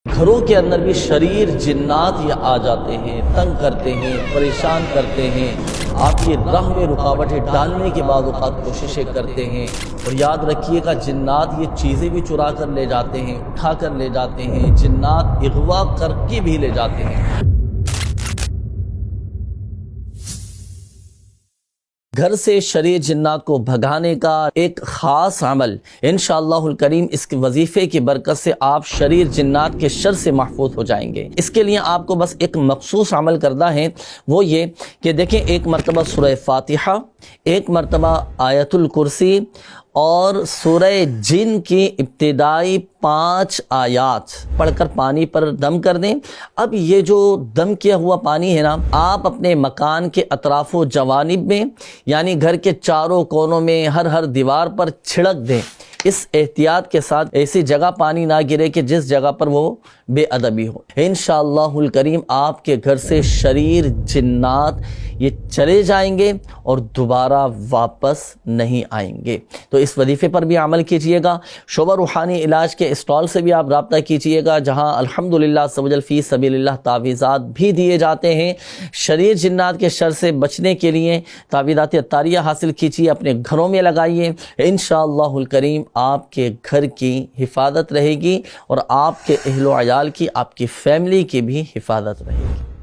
گھروں کے اندر بھی شریر جنات یہ آ جاتے ہیں، تنگ کرتے ہیں، پریشان کرتے ہیں، آپ یہ راہ میں رکاوٹیں ڈالنے کے بعد اوقات کوششیں کرتے ہیں۔ اور یاد رکھیے گا جنات یہ چیزیں بھی چرا کر لے جاتے ہیں، اٹھا کر لے جاتے ہیں، جنات اغوا کر کے بھی لے جاتے ہیں۔ گھر سے شریر جنات کو بھگانے کا ایک خاص عمل انشاءاللہ الکریم، اس کے وظیفے کی برکت سے آپ شریر جنات کے شر سے محفوظ ہو جائیں گے۔ اس کے لیے آپ کو بس ایک مخصوص عمل کرنا ہے، وہ یہ کہ دیکھیں، ایک مرتبہ سورہ فاتحہ، ایک مرتبہ آیت الکرسی اور سورہ جن کی ابتدائی 5 آیات پڑھ کر پانی پر دم کر دیں۔ اب یہ جو دم کیا ہوا پانی ہے نا، آپ اپنے مکان کے اطراف و جوانب میں، یعنی گھر کے چاروں کونوں میں، ہر دیوار پر چھڑک دیں۔ اس احتیاط کے ساتھ ایسی جگہ پانی نہ گرے کہ جس جگہ پر وہ بے ادبی ہو۔ انشاءاللہ الکریم آپ کے گھر سے شریر جنات یہ چلے جائیں گے اور دوبارہ واپس نہیں آئیں گے۔ تو اس وظیفے پر بھی عمل کیجئے گا۔ شعبہ روحانی علاج کے اسٹال سے بھی آپ رابطہ کیجئے گا، جہاں الحمدللہ سبحان فی سبیل اللہ تعویذات بھی دیے جاتے ہیں۔ شریر جنات کے شر سے بچنے کے لیے تعویذات عطاریہ حاصل کیجئے، اپنے گھروں میں لگائیے۔ انشاءاللہ الکریم آپ کے گھر کی حفاظت رہے گی اور آپ کے اہل و عیال کی، آپ کی فیملی کی بھی حفاظت رہے گی۔